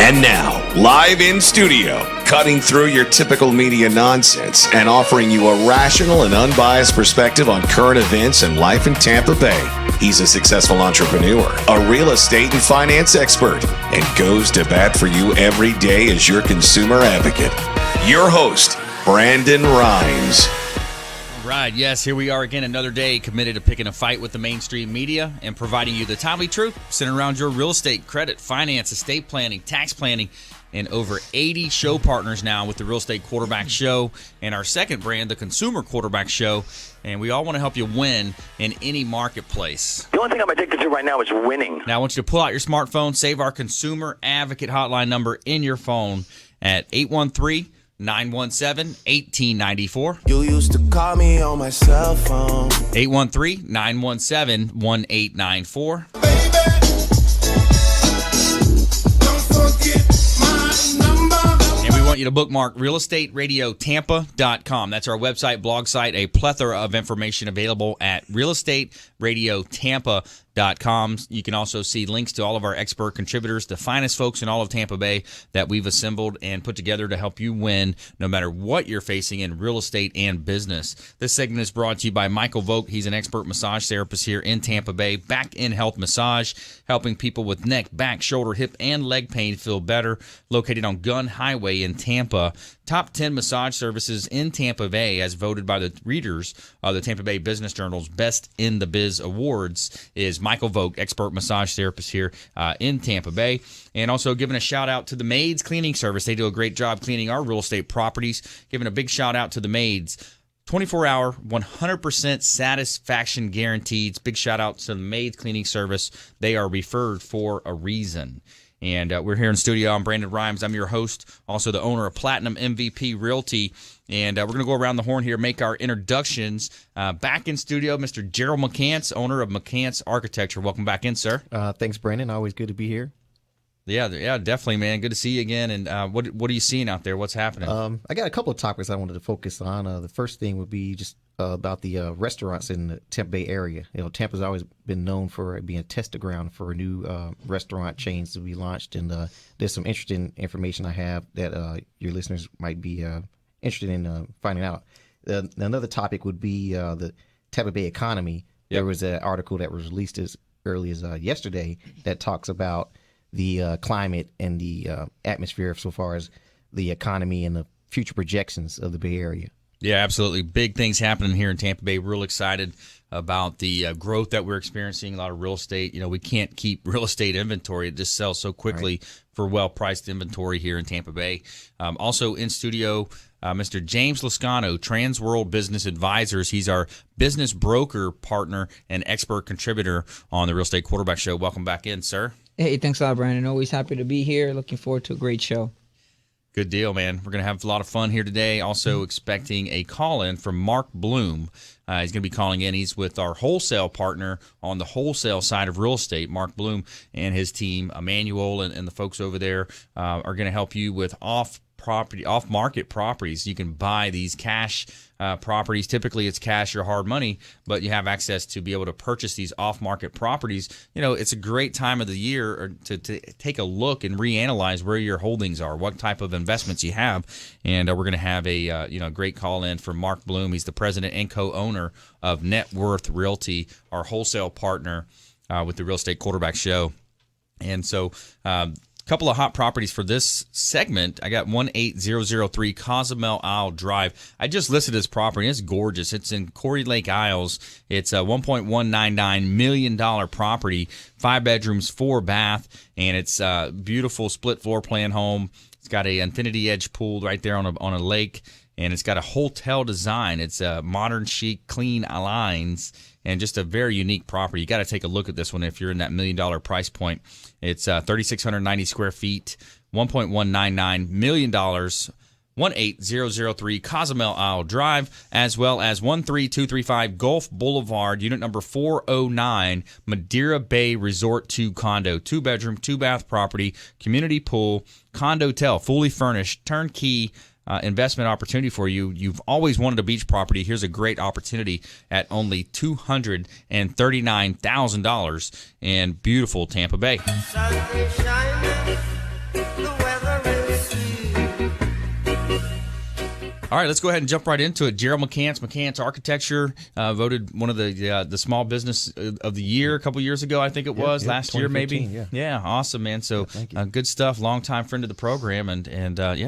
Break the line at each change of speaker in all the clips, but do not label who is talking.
And now, live in studio, cutting through your typical media nonsense and offering you a rational and unbiased perspective on current events and life in Tampa Bay. He's a successful entrepreneur, a real estate and finance expert, and goes to bat for you every day as your consumer advocate. Your host, Brandon Rhymes.
Right, yes, here we are again, another day committed to picking a fight with the mainstream media and providing you the timely truth centered around your real estate, credit, finance, estate planning, tax planning, and over 80 show partners now with the Real Estate Quarterback Show and our second brand, the Consumer Quarterback Show. And we all want to help you win in any marketplace.
The only thing I'm addicted to right now is winning.
Now I want you to pull out your smartphone, save our Consumer Advocate hotline number in your phone at 813-917-1894.
You used to call me on my cell phone.
813-917-1894. And we want you to bookmark realestateradiotampa.com. That's our website, blog site, a plethora of information available at realestateradiotampa.com. You can also see links to all of our expert contributors, the finest folks in all of Tampa Bay that we've assembled and put together to help you win no matter what you're facing in real estate and business. This segment is brought to you by Michael Vogt. He's an expert massage therapist here in Tampa Bay. Back in Health Massage, helping people with neck, back, shoulder, hip, and leg pain feel better. Located on Gun Highway in Tampa. Top 10 massage services in Tampa Bay, as voted by the readers of the Tampa Bay Business Journal's Best in the Biz Awards, is Michael Vogt, expert massage therapist here in Tampa Bay. And also giving a shout out to the Maids Cleaning Service. They do a great job cleaning our real estate properties. Giving a big shout out to the Maids. 24-hour, 100% satisfaction guaranteed. Big shout out to the Maids Cleaning Service. They are referred for a reason. And we're here in studio. I'm Brandon Rhymes. I'm your host, also the owner of Platinum MVP Realty. And we're going to go around the horn here, make our introductions. Back in studio, Mr. Jerel McCants, owner of McCants Architecture. Welcome back in, sir.
Thanks, Brandon. Always good to be here.
Yeah, definitely, man. Good to see you again. And what are you seeing out there? What's happening?
I got a couple of topics I wanted to focus on. The first thing would be just about the restaurants in the Tampa Bay area. You know, Tampa's always been known for being a test ground for new restaurant chains to be launched. And there's some interesting information I have that your listeners might be interested in finding out. Another topic would be the Tampa Bay economy. Yep. There was an article that was released as early as yesterday that talks about the climate and the atmosphere so far as the economy and the future projections of the Bay Area.
Yeah, absolutely. Big things happening here in Tampa Bay. Real excited about the growth that we're experiencing. A lot of real estate. You know, we can't keep real estate inventory. It just sells so quickly for well-priced inventory here in Tampa Bay. Also in studio, Mr. James Lascano, Trans World Business Advisors. He's our business broker partner and expert contributor on the Real Estate Quarterback Show. Welcome back in, sir.
Hey, thanks a lot, Brandon. Always happy to be here. Looking forward to a great show.
Good deal, man. We're going to have a lot of fun here today. Also expecting a call-in from Mark Bloom. He's going to be calling in. He's with our wholesale partner on the wholesale side of real estate. Mark Bloom and his team, Emmanuel and the folks over there, are going to help you with off-market properties. You can buy these cash properties. Typically, it's cash or hard money, but you have access to be able to purchase these off-market properties. You know, it's a great time of the year to take a look and reanalyze where your holdings are, what type of investments you have. And we're going to have a great call in from Mark Bloom. He's the president and co-owner of Net Worth Realty, our wholesale partner with the Real Estate Quarterback Show. And so couple of hot properties for this segment. I got 18003 Cozumel Isle Drive. I just listed this property. It's gorgeous. It's in Corey Lake Isles. It's a $1.199 million property, 5 bedrooms, 4 bath, and it's a beautiful split floor plan home. It's got a infinity edge pool right there on a lake, and it's got a hotel design. It's modern, chic, clean lines, and just a very unique property. You got to take a look at this one if you're in that $1 million price point. It's 3,690 square feet, $1.199 million, 18003 Cozumel Isle Drive, as well as 13235 Gulf Boulevard, unit number 409, Madeira Bay Resort 2 condo, 2-bedroom, 2-bath property, community pool, condotel, fully furnished, turnkey investment opportunity for you. You've always wanted a beach property. Here's a great opportunity at only $239,000 in beautiful Tampa Bay.
Sun is shining the way
All right, let's go ahead and jump right into it. Jerel McCants Architecture, voted one of the small business of the year a couple years ago, I think it was, last year maybe. Yeah, awesome, man. So good stuff. Longtime friend of the program, and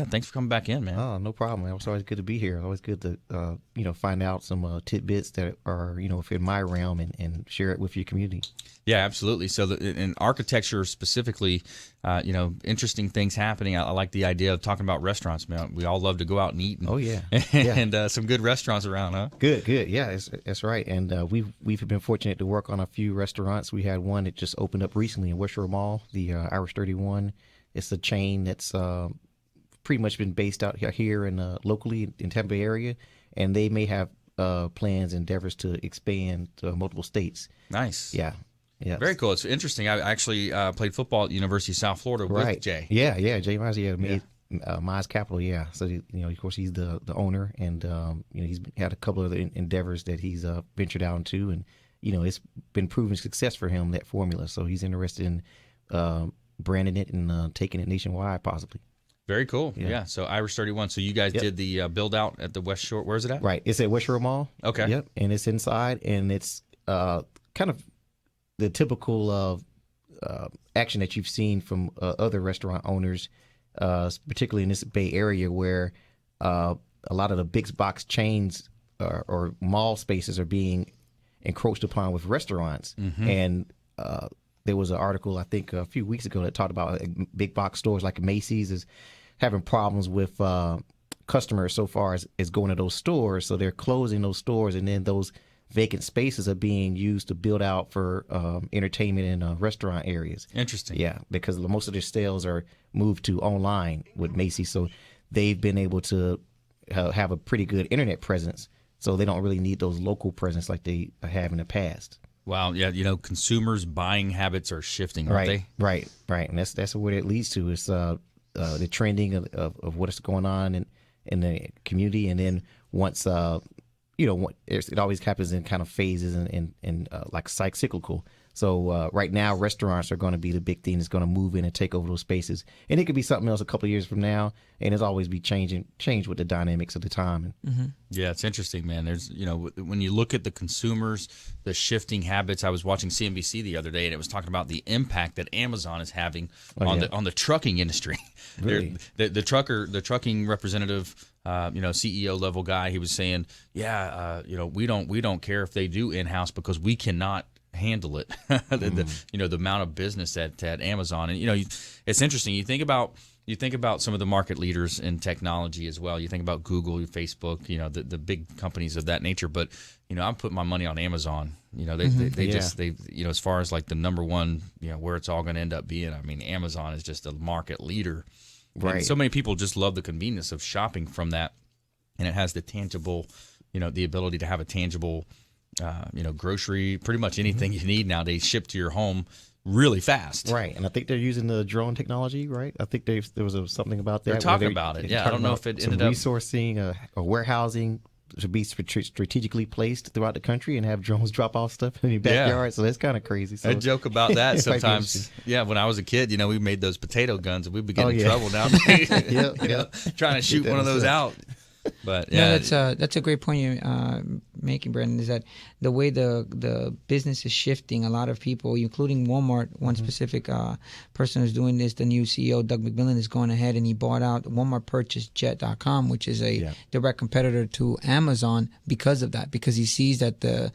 thanks for coming back in, man.
Oh, no problem. It's always good to be here. It's always good to find out some tidbits that are within my realm and share it with your community.
Yeah, absolutely. So in architecture specifically, interesting things happening. I like the idea of talking about restaurants, man. We all love to go out and eat. And some good restaurants around, huh?
Good. Yeah, that's right. And we've been fortunate to work on a few restaurants. We had one that just opened up recently in West Shore Mall, the Irish 31. It's a chain that's pretty much been based out here in locally in Tampa Bay area, and they may have plans, endeavors to expand to multiple states.
Nice.
Yeah. Yeah,
very cool. It's interesting. I actually played football at University of South Florida with Jay.
Yeah, Jay Mize, made Mize Capital. Yeah, so of course he's the owner, and he's had a couple of endeavors that he's ventured out into, and it's been proven success for him, that formula. So he's interested in branding it and taking it nationwide, possibly.
Very cool. Yeah. So Irish 31. So you guys did the build out at the West Shore. Where is it at?
Right. It's at West Shore Mall.
Okay.
Yep. And it's inside, and it's kind of the typical action that you've seen from other restaurant owners, particularly in this Bay Area, where a lot of the big box chains or mall spaces are being encroached upon with restaurants. Mm-hmm. And there was an article, I think, a few weeks ago that talked about big box stores like Macy's is having problems with customers so far as going to those stores. So they're closing those stores, and then those vacant spaces are being used to build out for entertainment and restaurant areas.
Interesting.
Yeah, because most of their sales are moved to online with Macy's, so they've been able to have a pretty good internet presence, so they don't really need those local presence like they have in the past.
Wow, yeah, consumers' buying habits are shifting, aren't they?
Right, and that's what it leads to. It's the trending of what is going on in the community, and then once it always happens in kind of phases and like cyclical. So right now, restaurants are going to be the big thing that's going to move in and take over those spaces. And it could be something else a couple of years from now, and it's always be change with the dynamics of the time.
Mm-hmm. Yeah, it's interesting, man. There's, when you look at the consumers, the shifting habits. I was watching CNBC the other day, and it was talking about the impact that Amazon is having on the trucking industry.
Really?
The trucking representative, CEO level guy, he was saying, we don't care if they do in-house because we cannot handle it. The amount of business at Amazon, and it's interesting. You think about some of the market leaders in technology as well. You think about Google, Facebook, the big companies of that nature. But I'm putting my money on Amazon. They just as far as like the number one, where it's all going to end up being. I mean, Amazon is just a market leader. Right. And so many people just love the convenience of shopping from that, and it has the tangible, the ability to have a tangible. Grocery, pretty much anything you need nowadays shipped to your home really fast.
Right, and I think they're using the drone technology, right? I think there was something about that.
They're talking about it, yeah. I don't know if it ended up...
resourcing or warehousing to be strategically placed throughout the country and have drones drop off stuff in your backyard, so that's kind of crazy. So.
I joke about that sometimes. Yeah, when I was a kid, we made those potato guns, and we'd be getting in trouble nowadays. Trying to shoot one of those out. But
yeah, that's a great point you're making, Brendan. Is that the way the business is shifting? A lot of people, including Walmart, one specific person who's doing this, the new CEO Doug McMillon, is going ahead and he bought out Walmart, purchased Jet.com, which is a direct competitor to Amazon because of that. Because he sees that the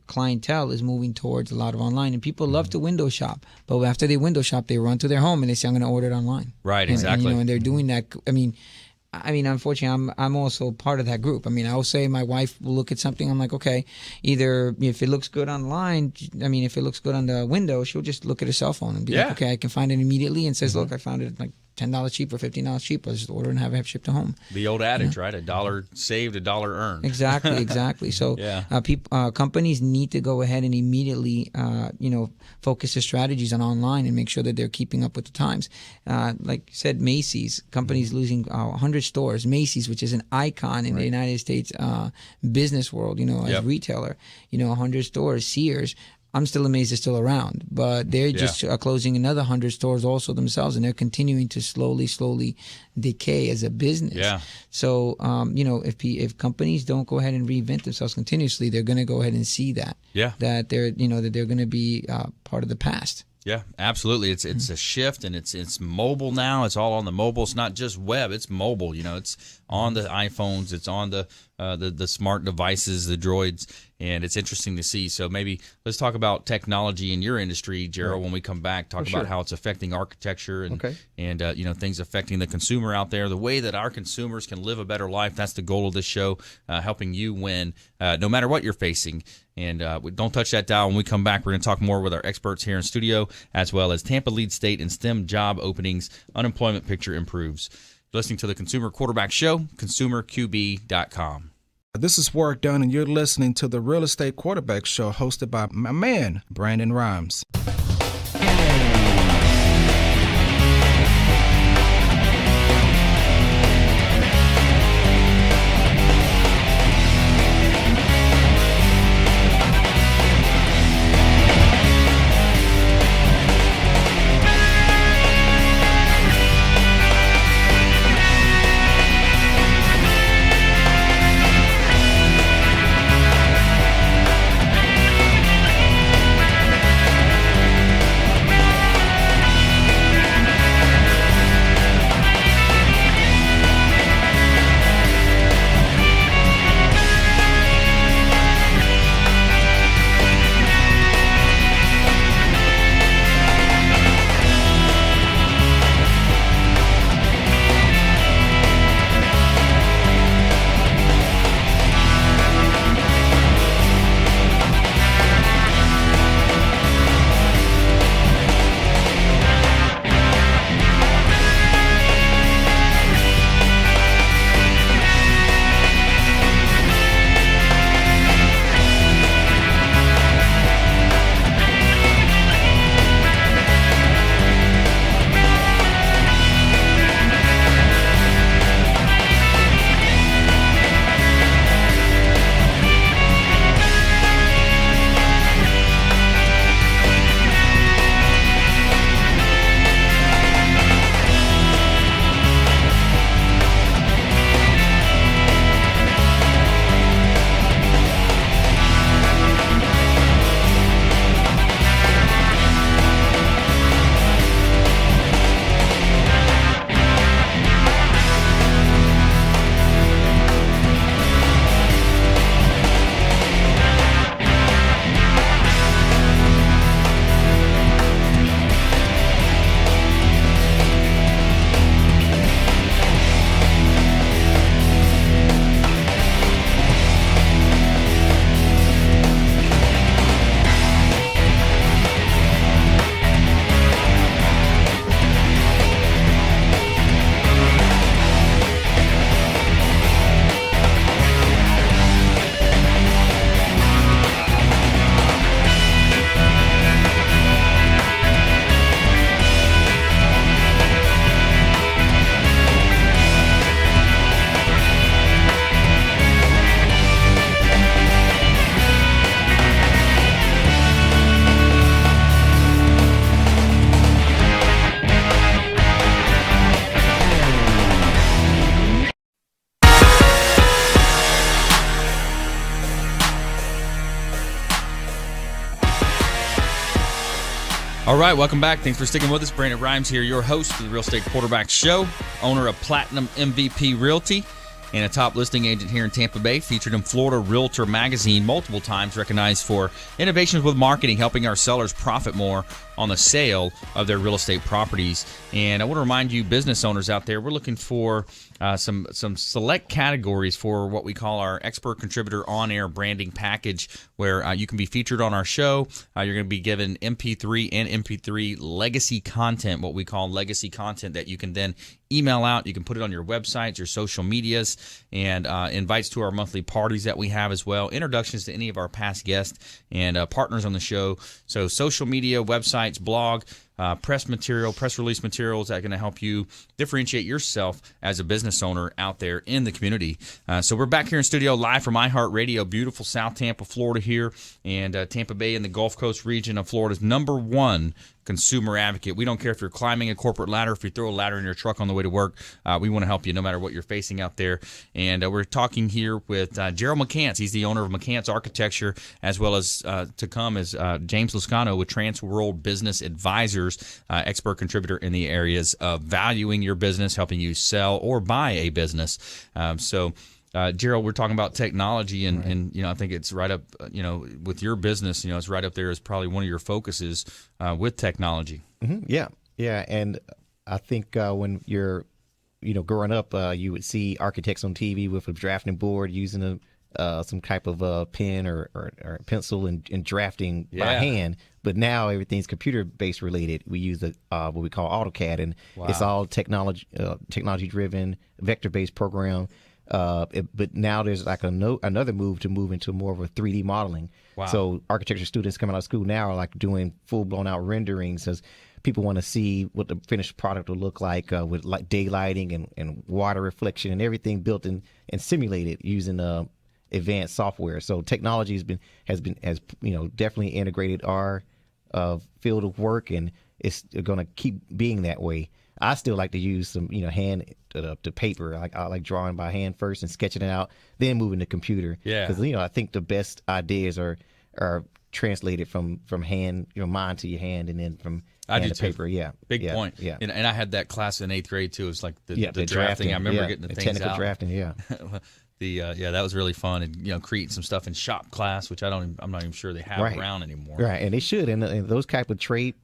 clientele is moving towards a lot of online, and people love to window shop, but after they window shop, they run to their home and they say, "I'm going to order it online."
Right, exactly.
And they're doing that. I mean, unfortunately, I'm also part of that group. I mean, I will say my wife will look at something. I'm like, okay, either if it looks good online, if it looks good on the window, she'll just look at her cell phone and be like, okay, I can find it immediately, and says, look, I found it like $10 cheaper, $15 cheaper. I'll just order and have it shipped to home.
The old adage, right? $1 saved, $1 earned.
Exactly. So companies need to go ahead and immediately, focus their strategies on online and make sure that they're keeping up with the times. Like you said, Macy's, companies losing 100 stores. Macy's, which is an icon in the United States business world, as a retailer, 100 stores. Sears. I'm still amazed they're still around. But they're just closing another 100 stores also themselves, and they're continuing to slowly decay as a business.
Yeah.
So, if companies don't go ahead and reinvent themselves continuously, they're going to go ahead and see that.
Yeah.
That they're going to be part of the past.
Yeah, absolutely. It's a shift, and it's mobile now. It's all on the mobile. It's not just web. It's mobile. It's on the iPhones. It's on the smart devices, the droids, and it's interesting to see. So maybe let's talk about technology in your industry, Jerel, when we come back. Talk about how it's affecting architecture and things affecting the consumer out there. The way that our consumers can live a better life. That's the goal of this show, helping you win no matter what you're facing. And don't touch that dial. When we come back, we're going to talk more with our experts here in studio, as well as Tampa leads state in STEM job openings. Unemployment picture improves. Listening to the Consumer Quarterback Show, consumerqb.com.
This is Work Done, and you're listening to the Real Estate Quarterback Show, hosted by my man, Brandon Rhymes.
All right, welcome back. Thanks for sticking with us. Brandon Rhymes here, your host of the Real Estate Quarterback Show, owner of Platinum MVP Realty, and a top listing agent here in Tampa Bay, featured in Florida Realtor Magazine multiple times, recognized for innovations with marketing, helping our sellers profit more on the sale of their real estate properties. And I want to remind you, business owners out there, we're looking for some select categories for what we call our expert contributor on-air branding package, where you can be featured on our show. You're going to be given MP3 and MP3 legacy content, what we call legacy content, that you can then email out. You can put it on your websites, your social medias, and invites to our monthly parties that we have as well, introductions to any of our past guests and partners on the show. So social media, websites, blog, press release materials that are going to help you differentiate yourself as a business owner out there in the community. So we're back here in studio live from iHeartRadio, beautiful South Tampa, Florida here, and Tampa Bay in the Gulf Coast region of Florida's #1 consumer advocate. We don't care if you're climbing a corporate ladder, if you throw a ladder in your truck on the way to work. We want to help you no matter what you're facing out there. And we're talking here with Jerel McCants. He's the owner of McCants Architecture, as well as to come is James Lascano with Transworld Business Advisors, expert contributor in the areas of valuing your business, helping you sell or buy a business. Jerel, we're talking about technology, and I think it's right up, with your business, it's right up there as probably one of your focuses with technology.
Mm-hmm. Yeah, and I think when you're, growing up, you would see architects on TV with a drafting board using some type of pen or pencil and drafting by hand. But now everything's computer-based related. We use what we call AutoCAD, and it's all technology-driven, vector-based program. But now there's like another move into more of a 3D modeling.
Wow.
So architecture students coming out of school now are like doing full-blown out renderings as people want to see what the finished product will look like with like daylighting and water reflection and everything built in and simulated using advanced software. So technology has definitely integrated our field of work, and it's going to keep being that way. I still like to use some, hand to paper. I like drawing by hand first and sketching it out, then moving to computer.
Yeah.
Because I think the best ideas are translated from hand, mind to your hand, and then from hand to paper. Yeah.
Big point.
Yeah.
And I had that class in 8th grade too. It was like the drafting.
drafting.
I remember getting the things
technical
out.
drafting. Yeah.
That was really fun, and creating some stuff in shop class, which I'm not even sure they have around anymore.
Right, and they should, and those type of trade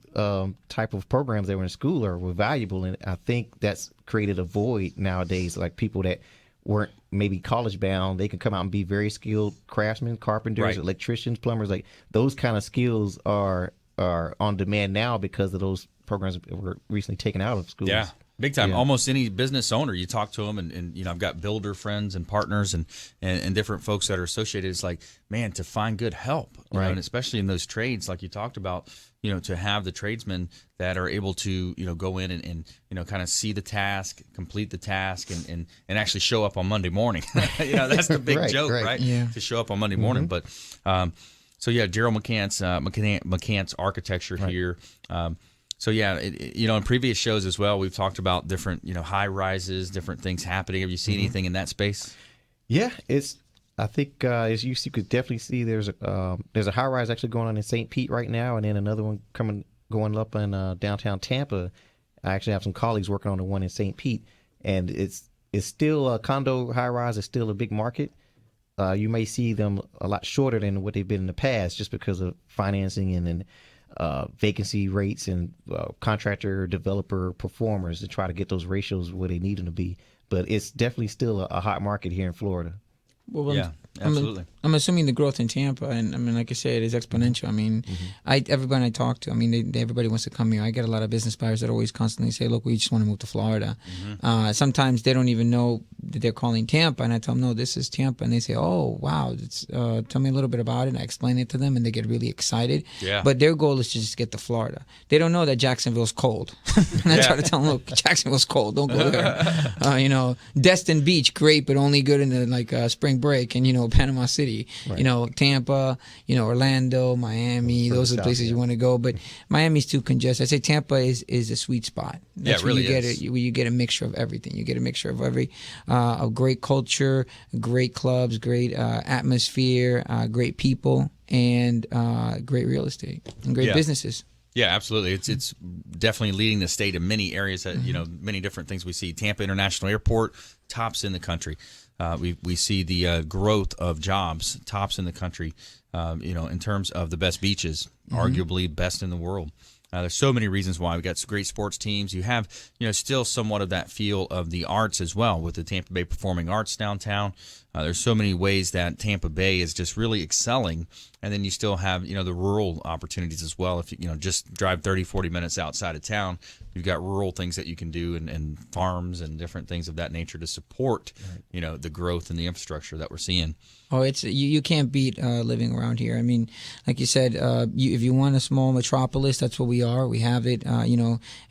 type of programs that were in school were valuable, and I think that's created a void nowadays. Like people that weren't maybe college bound, they can come out and be very skilled craftsmen, carpenters, electricians, plumbers. Like those kind of skills are on demand now because of those programs that were recently taken out of schools.
Yeah. Big time.
Yeah.
Almost any business owner, you talk to them, and I've got builder friends and partners and different folks that are associated. It's like, man, to find good help, and especially in those trades, like you talked about, to have the tradesmen that are able to, go in and kind of see the task, complete the task, and actually show up on Monday morning. That's the big joke, right?
Yeah.
To show up on Monday morning. But Jerel McCants Architecture here. So in previous shows as well, we've talked about different, high rises, different things happening. Have you seen anything in that space?
Yeah, I think as you could definitely see, there's a high rise actually going on in St. Pete right now, and then another one going up in downtown Tampa. I actually have some colleagues working on the one in St. Pete, and it's still a condo high rise. It's still a big market. You may see them a lot shorter than what they've been in the past, just because of financing and then vacancy rates and contractor, developer, performers to try to get those ratios where they need them to be. But it's definitely still a hot market here in Florida.
Well,
absolutely.
I'm assuming the growth in Tampa, and I mean, like I said, is exponential. I mean, everybody I talk to, I mean, everybody wants to come here. I get a lot of business buyers that always constantly say, "Look, we just want to move to Florida." Sometimes they don't even know that they're calling Tampa, and I tell them, "No, this is Tampa," and they say, "Oh, wow, tell me a little bit about it." And I explain it to them, and they get really excited.
Yeah.
But their goal is to just get to Florida. They don't know that Jacksonville's cold, and I try to tell them, "Look, Jacksonville's cold. Don't go there." Destin Beach, great, but only good in the spring break, and Panama City, Tampa, Orlando, Miami. Those are the places you want to go. But Miami's too congested. I say Tampa is a sweet spot. That's
where
you get a mixture of everything. You get a mixture of of great culture, great clubs, great atmosphere, great people, and great real estate and great businesses.
Yeah, absolutely. It's definitely leading the state in many areas that, many different things we see. Tampa International Airport, tops in the country. We see the growth of jobs, tops in the country, in terms of the best beaches, arguably best in the world. There's so many reasons why. We've got great sports teams. You have, still somewhat of that feel of the arts as well with the Tampa Bay Performing Arts downtown. There's so many ways that Tampa Bay is just really excelling. And then you still have, the rural opportunities as well. If you just drive 30, 40 minutes outside of town, you've got rural things that you can do and farms and different things of that nature to support, the growth and the infrastructure that we're seeing.
Oh, it's you can't beat living around here. I mean, like you said, if you want a small metropolis, that's what we we are. We have it.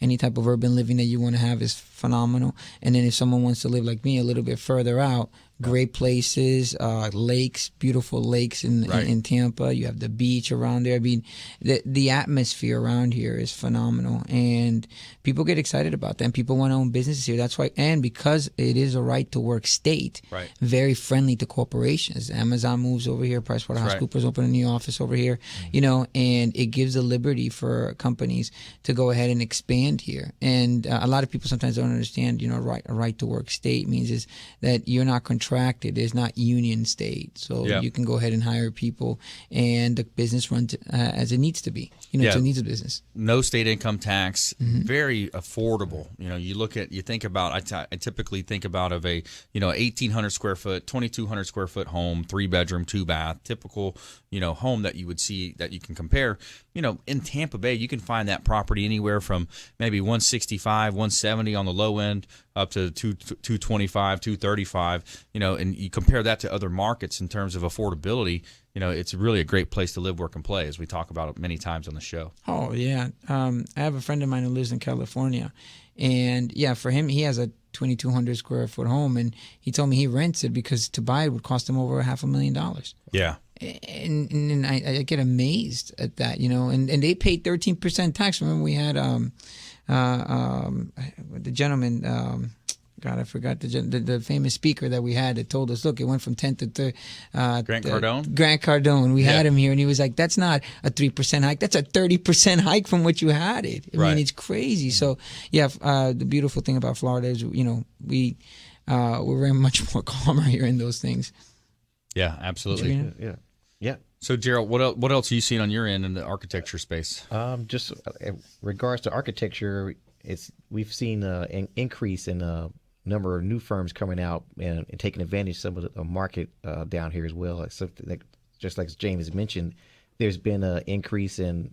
Any type of urban living that you want to have is phenomenal. And then if someone wants to live like me a little bit further out, great places, lakes, beautiful lakes in Tampa. You have the beach around there. I mean, the atmosphere around here is phenomenal, and people get excited about that. And people want to own businesses here. That's why, and because it is a right to work state, very friendly to corporations. Amazon moves over here. PricewaterhouseCoopers open a new office over here. And it gives the liberty for companies to go ahead and expand here. And a lot of people sometimes don't understand. A right to work state means is that you're not contracted. It's not union state, so you can go ahead and hire people, and the business runs as it needs to be. It's a needs of business.
No state income tax, very affordable. You think about. I typically think about of a 1,800 square foot, 2,200 square foot home, 3-bedroom, 2-bath, typical home that you would see that you can compare. In Tampa Bay, you can find that property anywhere from maybe 165, 170 on the low end up to 225, 235. And you compare that to other markets in terms of affordability. It's really a great place to live, work, and play, as we talk about it many times on the show.
Oh yeah, I have a friend of mine who lives in California, and for him, he has a 2,200 square foot home, and he told me he rents it because to buy it would cost him over $500,000. Yeah. And I get amazed at that, and they paid 13% tax. Remember we had the gentleman, God, I forgot the famous speaker that we had that told us, look, it went from 10 to
Grant Cardone.
Grant Cardone. We had him here, and he was like, that's not a 3% hike. That's a 30% hike from what you had it. I mean, it's crazy. So, the beautiful thing about Florida is, we're very much more calmer here in those things.
Yeah, absolutely.
Yeah.
So, Jerel, what else are you seeing on your end in the architecture space?
Just in regards to architecture, we've seen an increase in number of new firms coming out and taking advantage of some of the market down here as well. Just like James mentioned, there's been an increase in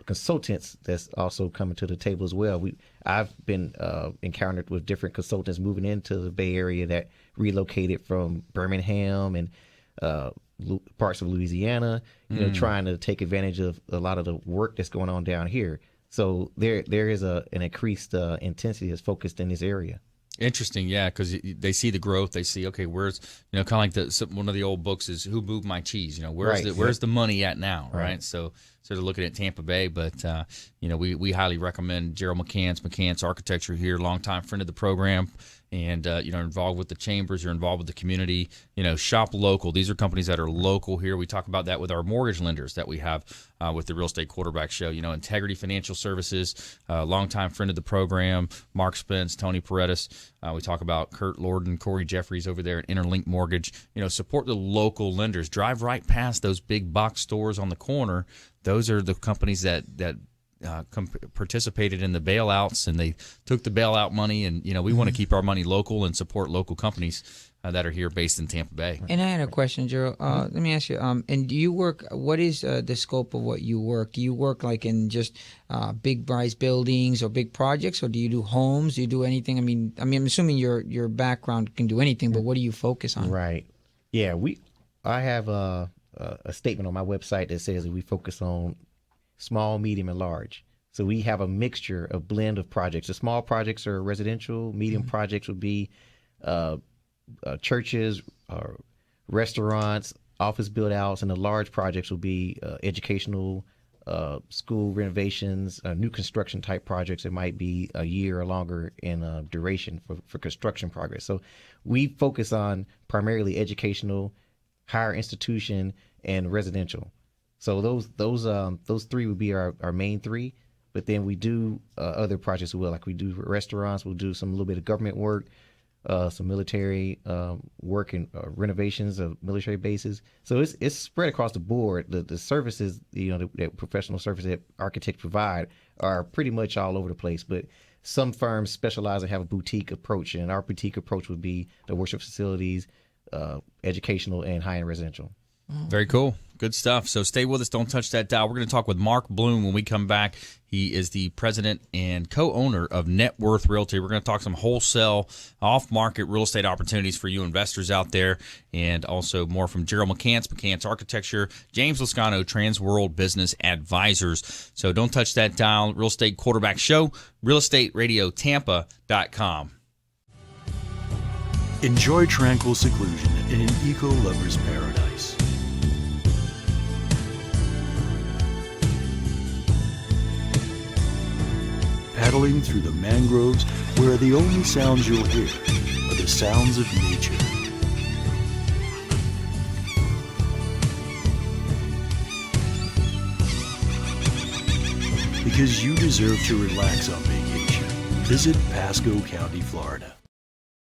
consultants that's also coming to the table as well. I've been encountered with different consultants moving into the Bay Area that relocated from Birmingham and parts of Louisiana, trying to take advantage of a lot of the work that's going on down here. So there is an increased intensity that's focused in this area.
Interesting, yeah, because they see the growth. They see, okay, where's kind of like one of the old books is "Who Moved My Cheese?" Where's the money at now, right? So they're looking at Tampa Bay, but we highly recommend Jerel McCants Architecture here, longtime friend of the program. And involved with the chambers, you're involved with the community. Shop local. These are companies that are local here. We talk about that with our mortgage lenders that we have with the Real Estate Quarterback Show. Integrity Financial Services, longtime friend of the program, Mark Spence, Tony Paredes. We talk about Kurt Lorden, Corey Jeffries over there at Interlink Mortgage. Support the local lenders. Drive right past those big box stores on the corner. Those are the companies that participated in the bailouts, and they took the bailout money, and we want to keep our money local and support local companies that are here based in Tampa Bay.
And I had a question, Jerel. Let me ask you, and do you work, what is the scope of what you work? Do you work like in just big price buildings or big projects, or do you do homes? Do you do anything? I'm assuming your background can do anything, but what do you focus on?
Right. Yeah, I have a statement on my website that says that we focus on small, medium, and large. So we have a blend of projects. The small projects are residential. Medium projects would be churches, restaurants, office build-outs, and the large projects would be educational, school renovations, new construction type projects. It might be a year or longer in duration for construction progress. So we focus on primarily educational, higher institution, and residential. So those three would be our main three, but then we do other projects as well. Like we do restaurants, we'll do a little bit of government work, some military work and renovations of military bases. So it's spread across the board. The services, the professional services that architects provide are pretty much all over the place. But some firms specialize and have a boutique approach, and our boutique approach would be the worship facilities, educational, and high-end residential.
Very cool. Good stuff. So stay with us. Don't touch that dial. We're going to talk with Mark Bloom when we come back. He is the president and co-owner of Net Worth Realty. We're going to talk some wholesale, off-market real estate opportunities for you investors out there, and also more from Jerel McCants, McCants Architecture, James Lascano, Trans World Business Advisors. So don't touch that dial. Real Estate Quarterback Show, realestateradiotampa.com.
Enjoy tranquil seclusion in an eco-lover's paradise. Paddling through the mangroves where the only sounds you'll hear are the sounds of nature. Because you deserve to relax on vacation, visit Pasco County, Florida.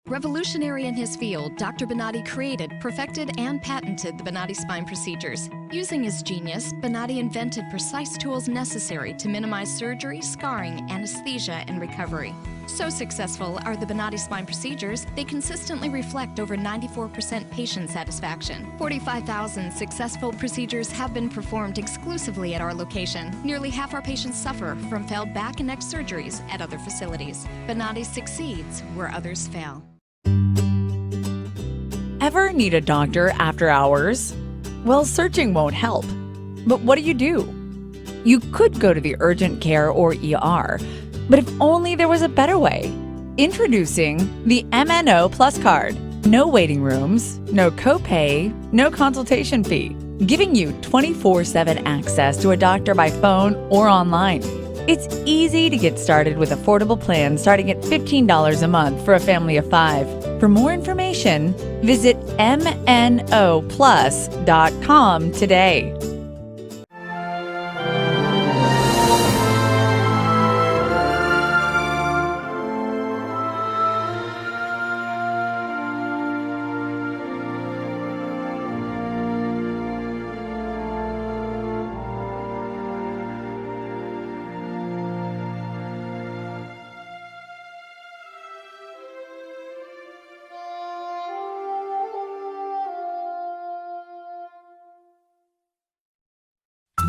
Revolutionary in his field, Dr. Bonatti created, perfected, and patented the Bonatti spine procedures. Using his genius, Bonatti invented precise tools necessary to minimize surgery, scarring, anesthesia, and recovery. So successful are the Bonatti spine procedures, they consistently reflect over 94% patient satisfaction. 45,000 successful procedures have been performed exclusively at our location. Nearly half our patients suffer from failed back and neck surgeries at other facilities. Bonatti succeeds where others fail.
Ever need a doctor after hours? Well, searching won't help. But what do? You could go to the urgent care or ER, but if only there was a better way. Introducing the MNO Plus Card. No waiting rooms, no copay, no consultation fee, giving you 24/7 access to a doctor by phone or online. It's easy to get started with affordable plans starting at $15 a month for a family of 5. For more information, visit mnoplus.com today.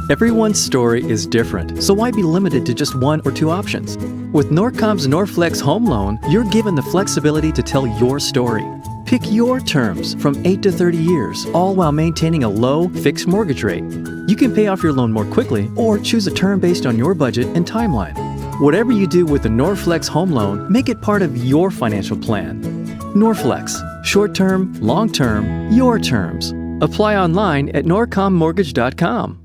Everyone's story is different, so why be limited to just one or two options? With Norcom's Norflex Home Loan, you're given the flexibility to tell your story. Pick your terms from 8 to 30 years, all while maintaining a low, fixed mortgage rate. You can pay off your loan more quickly or choose a term based on your budget and timeline. Whatever you do with the Norflex Home Loan, make it part of your financial plan. Norflex, short-term, long-term, your terms. Apply online at norcommortgage.com.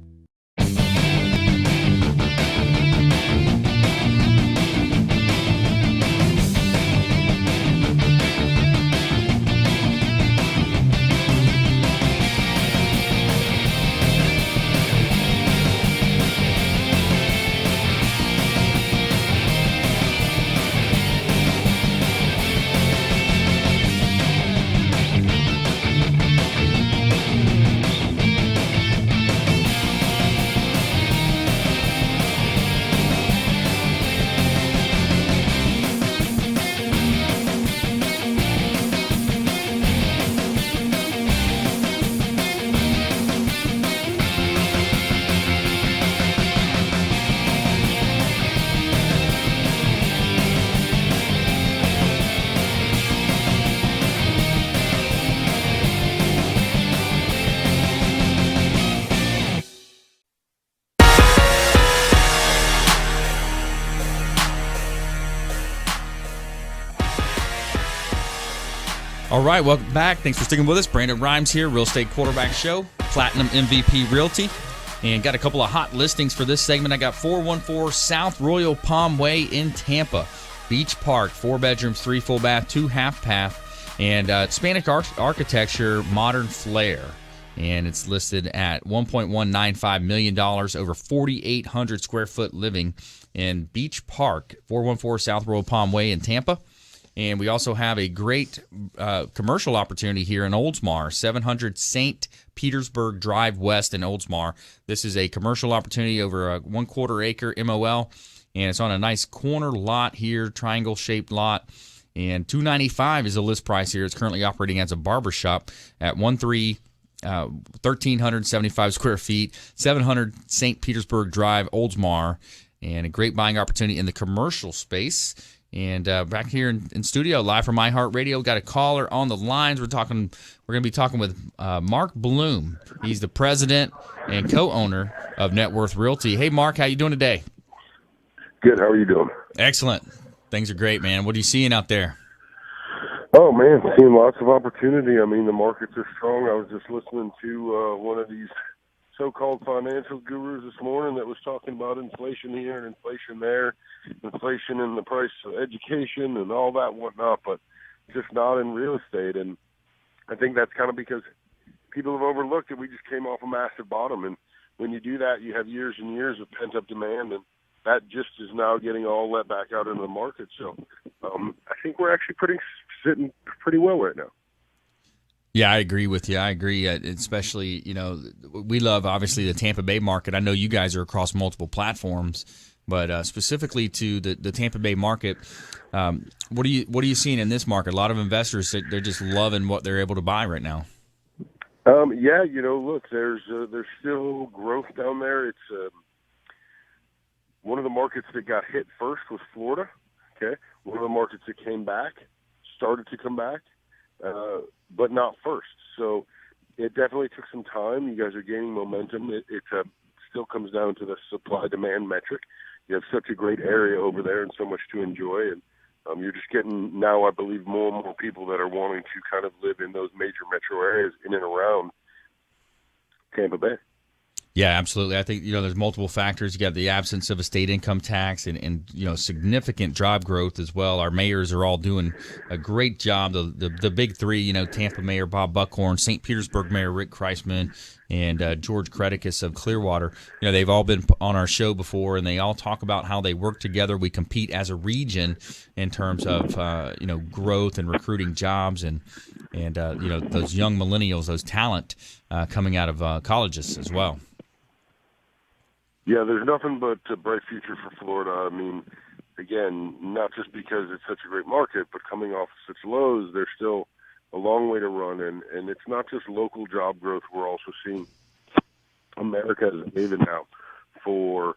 All right, welcome back. Thanks for sticking with us. Brandon Rhymes here, Real Estate Quarterback Show, Platinum MVP Realty. And got a couple of hot listings for this segment. I got 414 South Royal Palm Way in Tampa. Beach Park, 4 bedrooms, 3 full bath, 2 half bath, and Hispanic architecture, modern flair. And it's listed at $1.195 million, over 4,800 square foot living in Beach Park, 414 South Royal Palm Way in Tampa. And we also have a great commercial opportunity here in Oldsmar, 700 St. Petersburg Drive West in Oldsmar. This is a commercial opportunity over a 1/4 acre MOL, and it's on a nice corner lot here, triangle-shaped lot. And $295 is the list price here. It's currently operating as a barbershop at 1,375 square feet, 700 St. Petersburg Drive, Oldsmar, and a great buying opportunity in the commercial space. And back here in studio, live from iHeartRadio, got a caller on the lines. We're going to be talking with Mark Bloom. He's the president and co-owner of Net Worth Realty. Hey, Mark, how you doing today?
Good. How are you doing?
Excellent. Things are great, man. What are you seeing out there?
Oh, man, seeing lots of opportunity. I mean, the markets are strong. I was just listening to one of these so-called financial gurus this morning that was talking about inflation here and inflation there, inflation in the price of education and all that whatnot, but just not in real estate. And I think that's kind of because people have overlooked it. We just came off a massive bottom, and when you do that, you have years and years of pent-up demand, and that just is now getting all let back out into the market. So I think we're actually sitting pretty well right now.
Yeah, I agree with you. I agree, especially, we love, obviously, the Tampa Bay market. I know you guys are across multiple platforms, but specifically to the Tampa Bay market, what are you seeing in this market? A lot of investors, they're just loving what they're able to buy right now.
Yeah, look, there's still growth down there. It's one of the markets that got hit first was Florida. Okay, one of the markets that started to come back, but not first. So it definitely took some time. You guys are gaining momentum. It still comes down to the supply-demand metric. You have such a great area over there and so much to enjoy, and you're just getting now, I believe, more and more people that are wanting to kind of live in those major metro areas in and around Tampa Bay.
Yeah, absolutely. I think, there's multiple factors. You got the absence of a state income tax and significant job growth as well. Our mayors are all doing a great job. The big three, Tampa Mayor Bob Buckhorn, St. Petersburg Mayor Rick Kreisman, and George Creticus of Clearwater. They've all been on our show before, and they all talk about how they work together. We compete as a region in terms of, growth and recruiting jobs and those young millennials, those talent coming out of colleges as well.
Yeah, there's nothing but a bright future for Florida. I mean, again, not just because it's such a great market, but coming off such lows, there's still a long way to run. And it's not just local job growth. We're also seeing America as a haven now for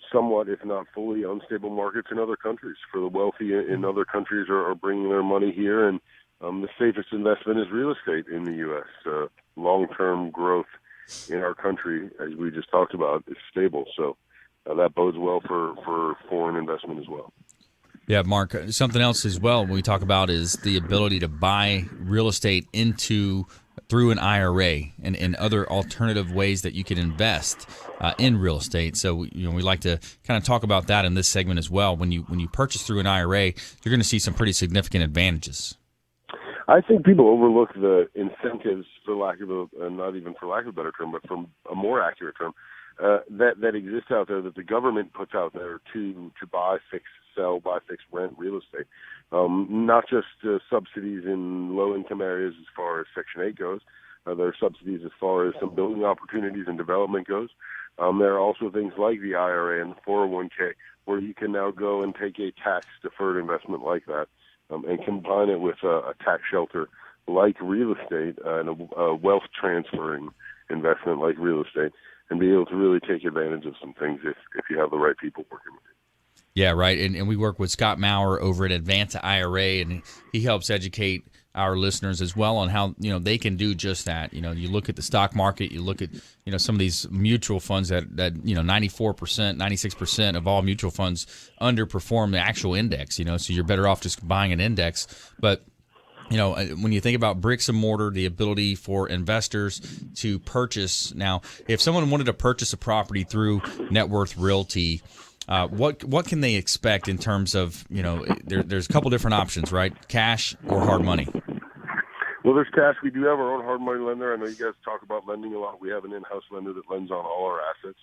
somewhat, if not fully, unstable markets in other countries. For the wealthy in other countries are bringing their money here, and the safest investment is real estate in the U.S. Long-term growth in our country, as we just talked about, is stable. So that bodes well for foreign investment as well.
Yeah, Mark, something else as well when we talk about is the ability to buy real estate through an IRA and other alternative ways that you can invest in real estate. So we like to kind of talk about that in this segment as well. When you purchase through an IRA, you're going to see some pretty significant advantages.
I think people overlook the incentives, not even for lack of a better term, but from a more accurate term, that exists out there, that the government puts out there to buy, fix, sell, buy, fix, rent real estate. Not just subsidies in low-income areas as far as Section 8 goes. There are subsidies as far as some building opportunities and development goes. There are also things like the IRA and the 401k, where you can now go and take a tax-deferred investment like that and combine it with a tax shelter like real estate and a wealth transferring investment like real estate, and be able to really take advantage of some things if you have the right people working with you.
Yeah, right. And we work with Scott Maurer over at Advance IRA, and he helps educate our listeners as well on how they can do just that. You look at the stock market, you look at some of these mutual funds that 94%, 96% of all mutual funds underperform the actual index. So you're better off just buying an index. But when you think about bricks and mortar, the ability for investors to purchase now, if someone wanted to purchase a property through Net Worth Realty, what can they expect in terms of there's a couple different options, right? Cash or hard money.
Well, there's cash. We do have our own hard money lender. I know you guys talk about lending a lot. We have an in-house lender that lends on all our assets,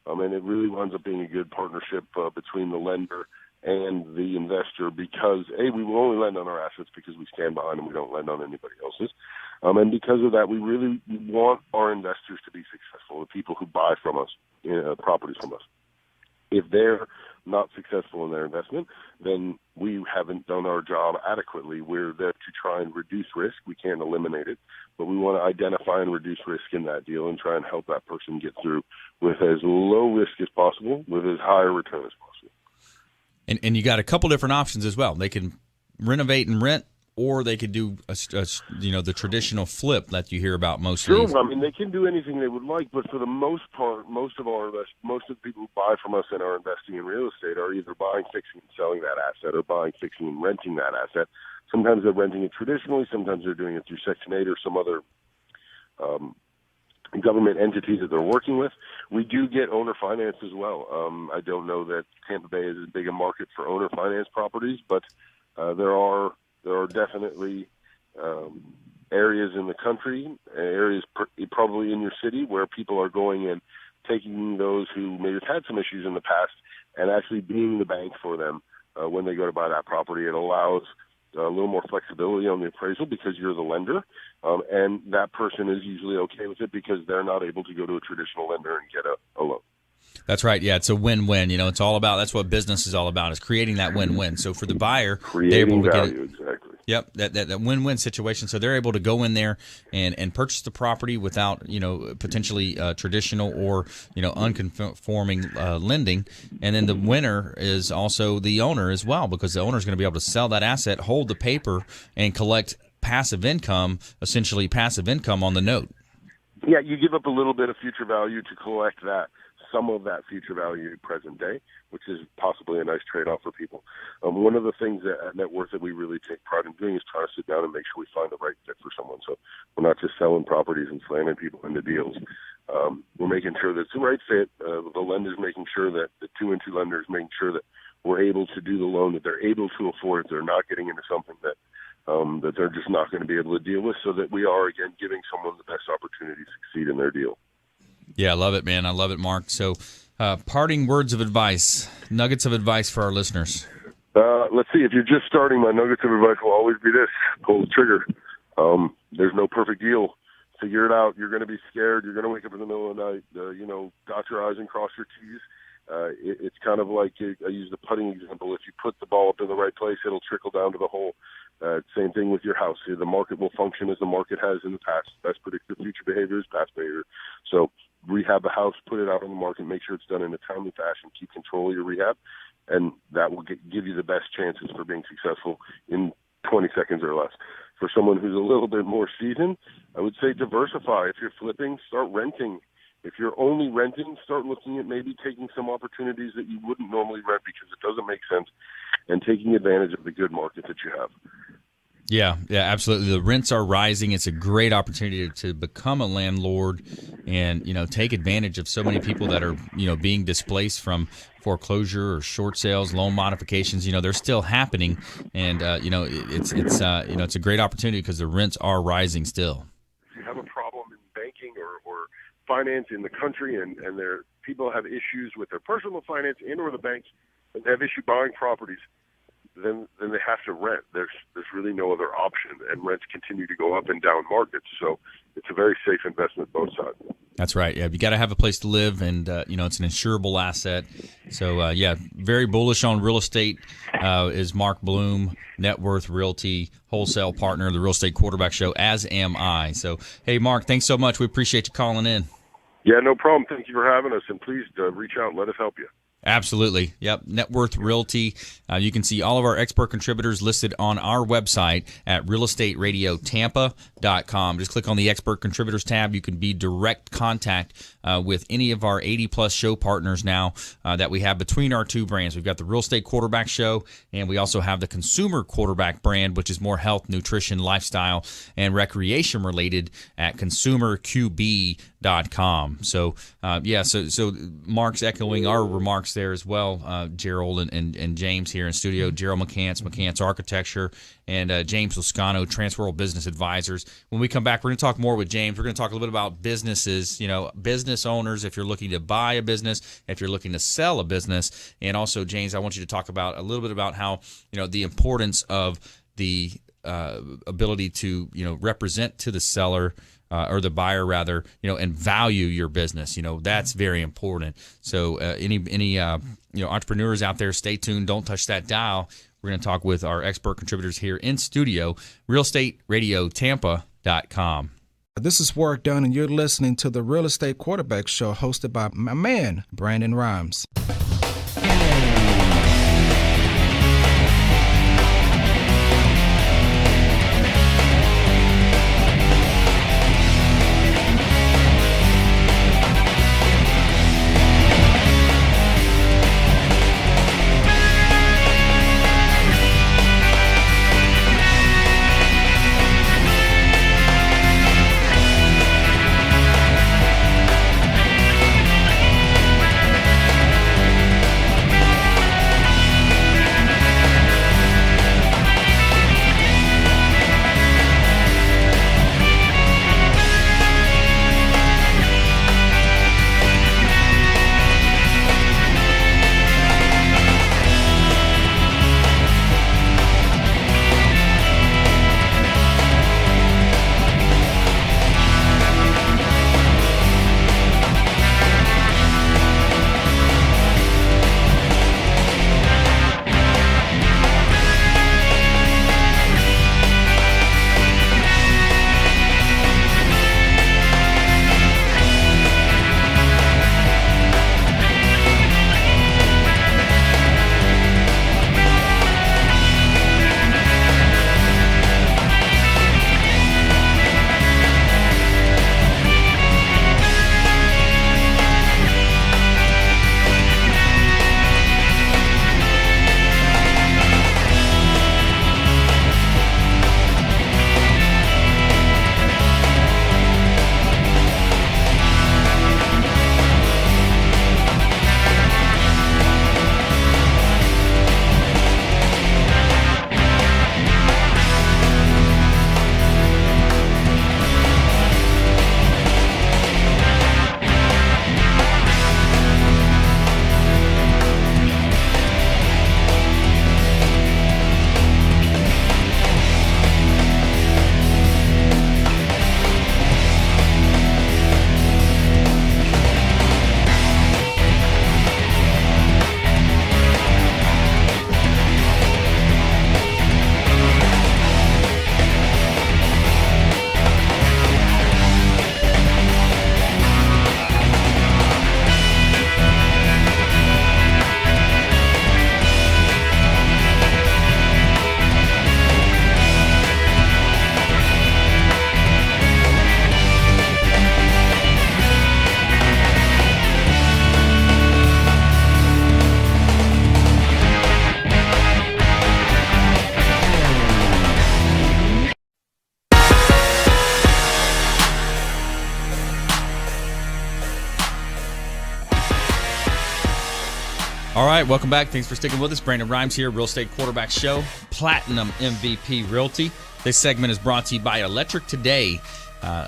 and it really winds up being a good partnership between the lender and the investor, because we will only lend on our assets because we stand behind them. We don't lend on anybody else's, and because of that, we really want our investors to be successful. The people who buy from us, properties from us. If they're not successful in their investment, then we haven't done our job adequately. We're there to try and reduce risk. We can't eliminate it, but we want to identify and reduce risk in that deal and try and help that person get through with as low risk as possible, with as high a return as possible.
And you got a couple different options as well. They can renovate and rent, or they could do the traditional flip that you hear about most of these.
Sure, I mean, they can do anything they would like, but for the most part, most of the people who buy from us and are investing in real estate are either buying, fixing, and selling that asset, or buying, fixing, and renting that asset. Sometimes they're renting it traditionally, sometimes they're doing it through Section 8 or some other government entities that they're working with. We do get owner finance as well. I don't know that Tampa Bay is as big a market for owner finance properties, but there are definitely areas in the country, areas probably in your city, where people are going and taking those who may have had some issues in the past and actually being the bank for them when they go to buy that property. It allows a little more flexibility on the appraisal because you're the lender, and that person is usually okay with it because they're not able to go to a traditional lender and get a loan.
That's right. Yeah, it's a win-win. It's all about, that's what business is all about, is creating that win-win. So for the buyer, they're able to
value,
get it.
Exactly.
Yep, that win-win situation. So they're able to go in there and purchase the property without, potentially traditional or, unconforming lending. And then the winner is also the owner as well, because the owner is going to be able to sell that asset, hold the paper, and collect passive income on the note.
Yeah, you give up a little bit of future value to collect some of that future value present day, which is possibly a nice trade-off for people. One of the things at Net Worth that we really take pride in doing is trying to sit down and make sure we find the right fit for someone. So we're not just selling properties and slamming people into deals. We're making sure that it's the right fit. The lender's making sure that the 2-2 lenders making sure that we're able to do the loan that they're able to afford. They're not getting into something that they're just not going to be able to deal with, so that we are, again, giving someone the best opportunity to succeed in their deal.
Yeah, I love it, man. I love it, Mark. So parting words of advice, nuggets of advice for our listeners.
Let's see. If you're just starting, my nuggets of advice will always be this: pull the trigger. There's no perfect deal. Figure it out. You're going to be scared. You're going to wake up in the middle of the night, dot your I's and cross your T's. It's kind of like, I use the putting example. If you put the ball up in the right place, it'll trickle down to the hole. Same thing with your house. The market will function as the market has in the past. Best predictive future behavior is past behavior. So rehab a house, put it out on the market, make sure it's done in a timely fashion, keep control of your rehab, and that will give you the best chances for being successful in 20 seconds or less. For someone who's a little bit more seasoned, I would say diversify. If you're flipping, start renting. If you're only renting, start looking at maybe taking some opportunities that you wouldn't normally rent because it doesn't make sense, and taking advantage of the good market that you have.
Yeah, absolutely. The rents are rising. It's a great opportunity to become a landlord and, take advantage of so many people that are, being displaced from foreclosure or short sales, loan modifications. They're still happening. And, it's a great opportunity because the rents are rising still.
If you have a problem in banking or finance in the country and people have issues with their personal finance and or the banks, and they have issue buying properties, then they have to rent. There's really no other option, and rents continue to go up and down markets. So it's a very safe investment both sides.
That's right. Yeah, you got to have a place to live, and it's an insurable asset. So very bullish on real estate is Mark Bloom, Net Worth Realty wholesale partner of the Real Estate Quarterback Show, as am I. So hey, Mark, thanks so much. We appreciate you calling in.
Yeah, no problem. Thank you for having us, and please reach out and let us help you.
Absolutely. Yep. Net Worth Realty. You can see all of our expert contributors listed on our website at realestateradiotampa.com. Just click on the expert contributors tab. You can be direct contact with any of our 80-plus show partners now that we have between our two brands. We've got the Real Estate Quarterback Show, and we also have the Consumer Quarterback brand, which is more health, nutrition, lifestyle, and recreation related at consumerqb.com. So, so Mark's echoing our remarks there as well, Jerel and James here in studio. Jerel McCants Architecture, and James Lascano, Transworld Business Advisors. When we come back, we're going to talk more with James. We're going to talk a little bit about businesses, business owners, if you're looking to buy a business, if you're looking to sell a business. And also, James, I want you to talk about a little bit about how, the importance of the ability to, represent to the seller or the buyer rather, and value your business. That's very important. So any entrepreneurs out there, stay tuned. Don't touch that dial. We're going to talk with our expert contributors here in studio, realestateradiotampa.com.
This is Work Done, and you're listening to the Real Estate Quarterback Show hosted by my man, Brandon Rhymes.
All right, welcome back. Thanks for sticking with us. Brandon Rhymes here, Real Estate Quarterback Show, Platinum MVP Realty. This segment is brought to you by Electric Today.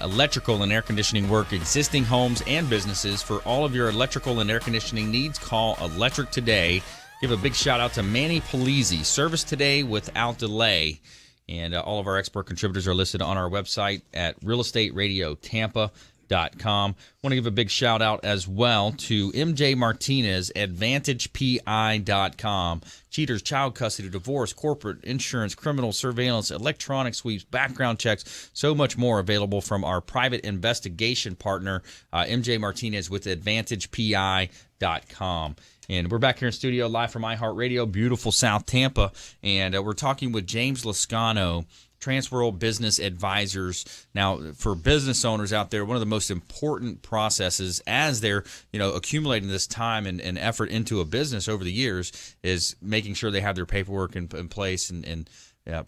Electrical and air conditioning work, existing homes and businesses. For all of your electrical and air conditioning needs, call Electric Today. Give a big shout out to Manny Polizzi. Service today without delay. And all of our expert contributors are listed on our website at realestateradiotampa.com. Want to give a big shout out as well to MJ Martinez, AdvantagePI.com. Cheaters, child custody, divorce, corporate, insurance, criminal surveillance, electronic sweeps, background checks, so much more available from our private investigation partner, MJ Martinez with AdvantagePI.com. And we're back here in studio live from iHeartRadio, beautiful South Tampa. And we're talking with James Lascano, Transworld Business Advisors. Now, for business owners out there, one of the most important processes as they're, accumulating this time and effort into a business over the years is making sure they have their paperwork in place and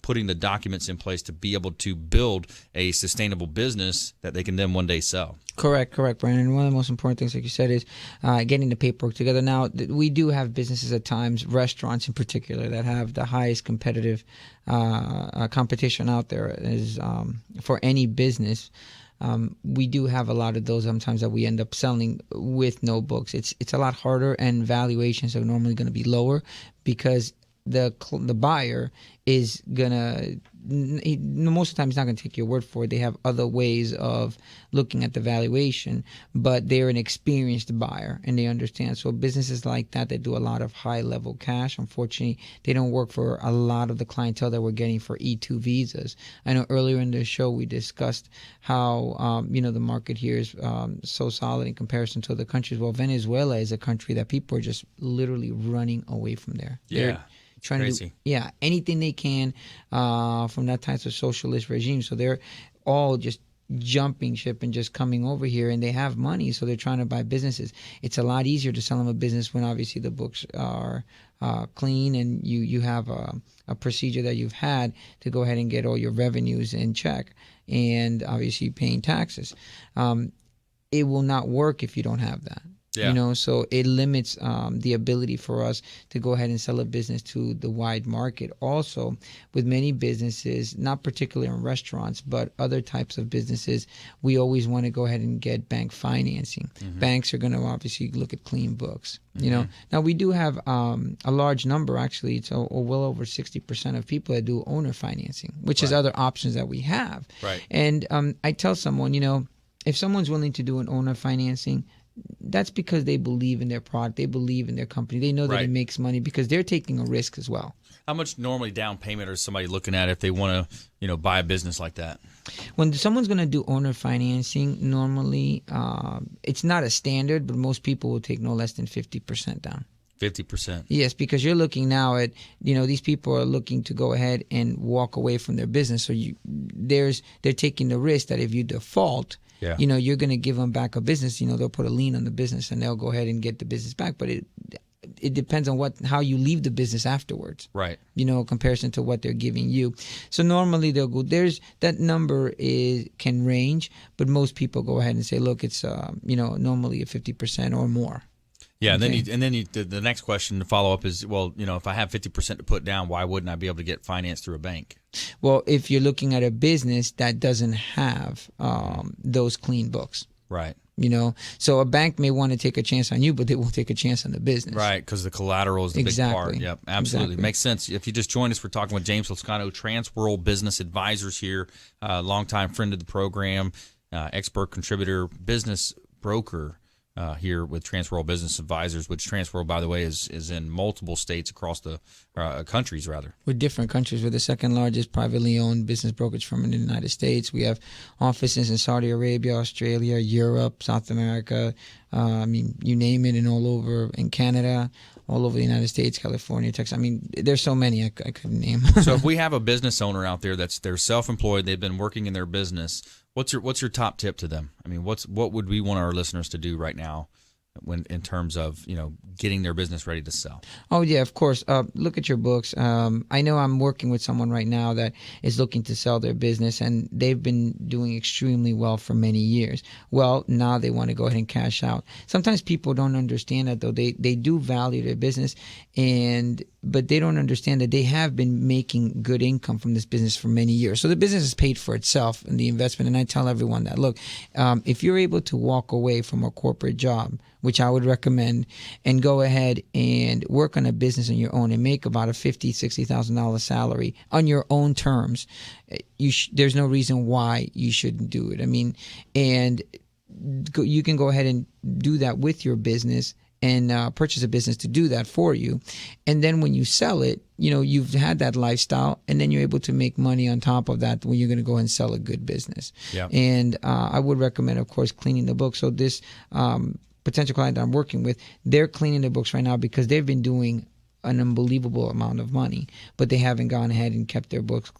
putting the documents in place to be able to build a sustainable business that they can then one day sell. Correct,
Brandon. One of the most important things, like you said, is getting the paperwork together. Now, we do have businesses at times, restaurants in particular, that have the highest competitive competition out there is for any business. We do have a lot of those sometimes that we end up selling with no books. It's a lot harder, and valuations are normally going to be lower because the buyer is gonna most of the time he's not going to take your word for it. They have other ways of looking at the valuation, but they're an experienced buyer and they understand. So businesses like that do a lot of high level cash, unfortunately, they don't work for a lot of the clientele that we're getting for E2 visas. I know earlier in the show we discussed how the market here is so solid in comparison to other countries. Well, Venezuela is a country that people are just literally running away from there.
Yeah.
They're trying
crazy.
to do anything they can from that type of socialist regime. So they're all just jumping ship and just coming over here, and they have money, so they're trying to buy businesses. It's a lot easier to sell them a business when obviously the books are clean and you have a procedure that you've had to go ahead and get all your revenues in check, and obviously paying taxes. It will not work if you don't have that.
Yeah.
So it limits the ability for us to go ahead and sell a business to the wide market. Also, with many businesses, not particularly in restaurants, but other types of businesses, we always want to go ahead and get bank financing.
Mm-hmm.
Banks are going to obviously look at clean books. Now we do have a large number, actually, it's well over 60% of people that do owner financing, which is other options that we have.
Right.
And I tell someone, if someone's willing to do an owner financing, that's because they believe in their product, they believe in their company, they know that it makes money because they're taking a risk as well.
How much normally down payment is somebody looking at if they want to, buy a business like that?
When someone's going to do owner financing, normally it's not a standard, but most people will take no less than 50% down.
50%.
Yes, because you're looking now at, these people are looking to go ahead and walk away from their business. So they're taking the risk that if you default, you're going to give them back a business. They'll put a lien on the business and they'll go ahead and get the business back. But it depends on how you leave the business afterwards.
Right.
In comparison to what they're giving you. So normally they'll go. That number can range, but most people go ahead and say, look, it's normally a 50% or more.
Yeah,
Okay.
and then the next question to follow up is, well, if I have 50% to put down, why wouldn't I be able to get financed through a bank?
Well, if you're looking at a business that doesn't have those clean books.
Right.
So a bank may want to take a chance on you, but they won't take a chance on the business.
Right, because the collateral is the big part. Yep, absolutely.
Exactly.
Makes sense. If you just joined us, we're talking with James Lascano, Transworld Business Advisors here, longtime friend of the program, expert contributor, business broker here with Transworld Business Advisors, which Transworld, by the way, is in multiple states across the countries, rather.
With different countries. We're the second largest privately owned business brokerage firm in the United States. We have offices in Saudi Arabia, Australia, Europe, South America, you name it, and all over in Canada, all over the United States, California, Texas. There's so many I couldn't name.
So if we have a business owner out there they're self-employed, they've been working in their business, what's your top tip to them? What would we want our listeners to do right now in terms of getting their business ready to sell?
Oh yeah, of course. Look at your books. I know I'm working with someone right now that is looking to sell their business, and they've been doing extremely well for many years. Well, now they want to go ahead and cash out. Sometimes people don't understand that, though. They do value their business, but they don't understand that they have been making good income from this business for many years. So the business has paid for itself in the investment. And I tell everyone that, look, if you're able to walk away from a corporate job, which I would recommend, and go ahead and work on a business on your own and make about a $50,000, $60,000 salary on your own terms, there's no reason why you shouldn't do it. And you can go ahead and do that with your business and purchase a business to do that for you. And then when you sell it, you've had that lifestyle, and then you're able to make money on top of that when you're going to go and sell a good business.
Yeah.
And I would recommend, of course, cleaning the book. So this potential client that I'm working with, they're cleaning their books right now because they've been doing an unbelievable amount of money, but they haven't gone ahead and kept their books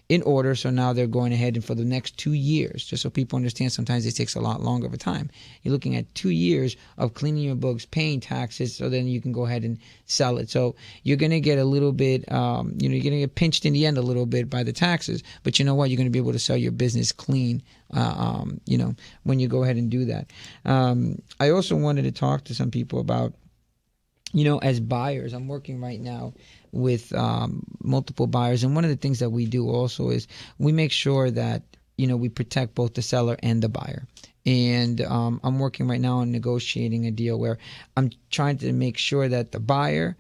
in order. So now they're going ahead, and for the next 2 years, just so people understand, sometimes it takes a lot longer of a time. You're looking at 2 years of cleaning your books, paying taxes, so then you can go ahead and sell it. So you're going to get a little bit, you're going to get pinched in the end a little bit by the taxes, but you know what? You're going to be able to sell your business clean, when you go ahead and do that. I also wanted to talk to some people about, as buyers. I'm working right now with multiple buyers, and one of the things that we do also is we make sure that we protect both the seller and the buyer. And I'm working right now on negotiating a deal where I'm trying to make sure that the buyer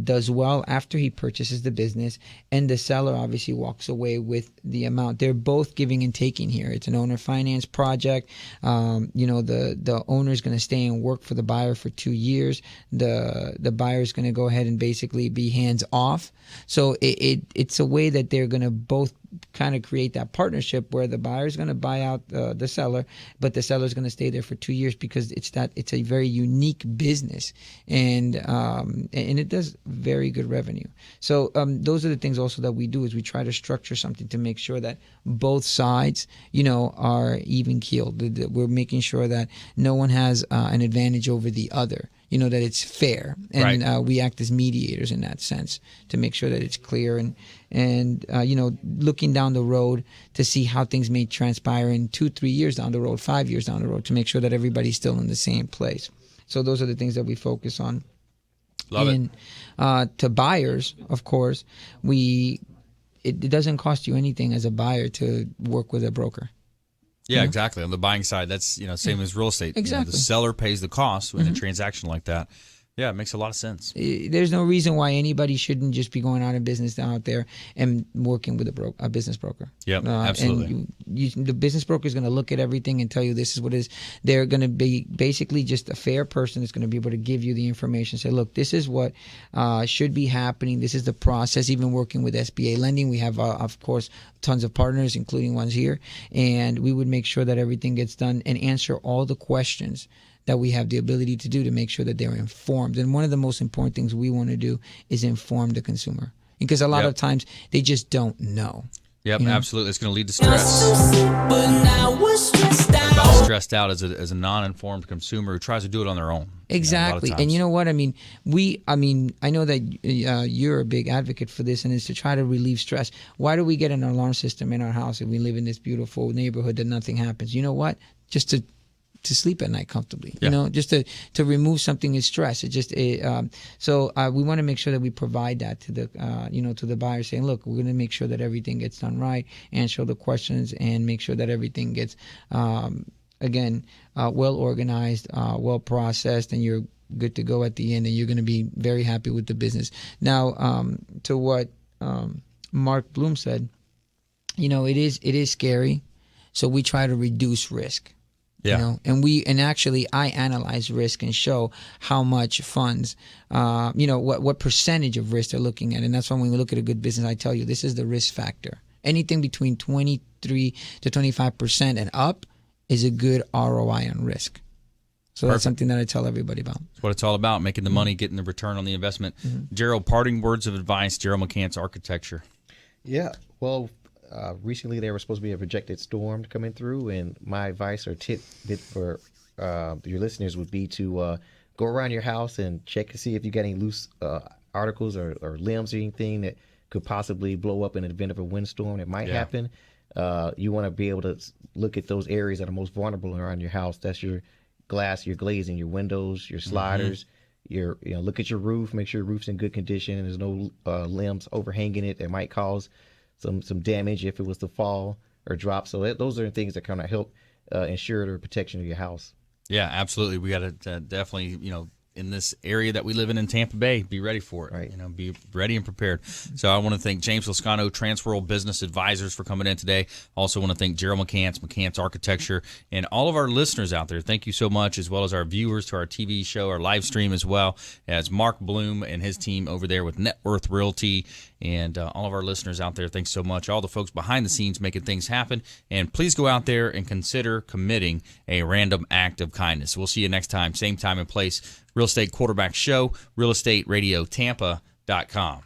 does well after he purchases the business, and the seller obviously walks away with the amount. They're both giving and taking here. It's an owner finance project. The owner is going to stay and work for the buyer for 2 years. The buyer is going to go ahead and basically be hands off. So it's a way that they're going to both kind of create that partnership where the buyer is going to buy out the seller, but the seller is going to stay there for 2 years because it's a very unique business, and it does very good revenue. So those are the things also that we do, is we try to structure something to make sure that both sides, are even keeled. We're making sure that no one has an advantage over the other. That it's fair, and
right.
We act as mediators in that sense to make sure that it's clear, and looking down the road to see how things may transpire in 2-3 years down the road, 5 years down the road, to make sure that everybody's still in the same place. So those are the things that we focus on.
Love
it. To buyers, of course, it doesn't cost you anything as a buyer to work with a broker.
Yeah, exactly. On the buying side, that's same as real estate.
Exactly.
The seller pays the cost in a transaction like that. Yeah, it makes a lot of sense.
There's no reason why anybody shouldn't just be going out of business out there and working with a business broker.
Yep, absolutely.
And the business broker is going to look at everything and tell you this is what it is. They're going to be basically just a fair person that's going to be able to give you the information. Say, look, this is what should be happening. This is the process. Even working with SBA lending, we have, of course, tons of partners, including ones here. And we would make sure that everything gets done and answer all the questions that we have the ability to do to make sure that they're informed. And one of the most important things we want to do is inform the consumer, because a lot of times they just don't know.
Yep, absolutely. It's going to lead to stress. About stressed out as a non-informed consumer who tries to do it on their own.
Exactly. And you know what? I mean, I know that you're a big advocate for this, and it's to try to relieve stress. Why do we get an alarm system in our house if we live in this beautiful neighborhood that nothing happens? You know what? Just to sleep at night comfortably, just to remove something is stress. So we want to make sure that we provide that to the to the buyer, saying, look, we're going to make sure that everything gets done right, answer the questions, and make sure that everything gets well organized, well processed, and you're good to go at the end, and you're going to be very happy with the business. Now, to what Mark Bloom said, it is scary, so we try to reduce risk.
Yeah.
And actually I analyze risk and show how much funds, what percentage of risk they're looking at. And that's why when we look at a good business, I tell you, this is the risk factor. Anything between 23 to 25% and up is a good ROI on risk. So that's something that I tell everybody about.
That's what it's all about, making the money, getting the return on the investment. Jerel, parting words of advice, Jerel McCants, Architecture.
Yeah, well, recently there was supposed to be a projected storm coming through, and my advice or tip for your listeners would be to go around your house and check to see if you got any loose articles or limbs or anything that could possibly blow up in the event of a windstorm that might happen. You want to be able to look at those areas that are most vulnerable around your house. That's your glass, your glazing, your windows, your sliders. Look at your roof, make sure your roof's in good condition and there's no limbs overhanging it that might cause some damage if it was to fall or drop. So those are things that kind of help ensure the protection of your house.
Yeah, absolutely. We got to definitely, in this area that we live in Tampa Bay, be ready for it.
Right.
Be ready and prepared. So I want to thank James Lascano, Transworld Business Advisors, for coming in today. Also want to thank Jerel McCants Architecture, and all of our listeners out there. Thank you so much, as well as our viewers to our TV show, our live stream as well, as Mark Bloom and his team over there with Net Worth Realty, and all of our listeners out there. Thanks so much. All the folks behind the scenes making things happen. And please go out there and consider committing a random act of kindness. We'll see you next time, same time and place. Real Estate Quarterback Show, realestateradio.tampa.com.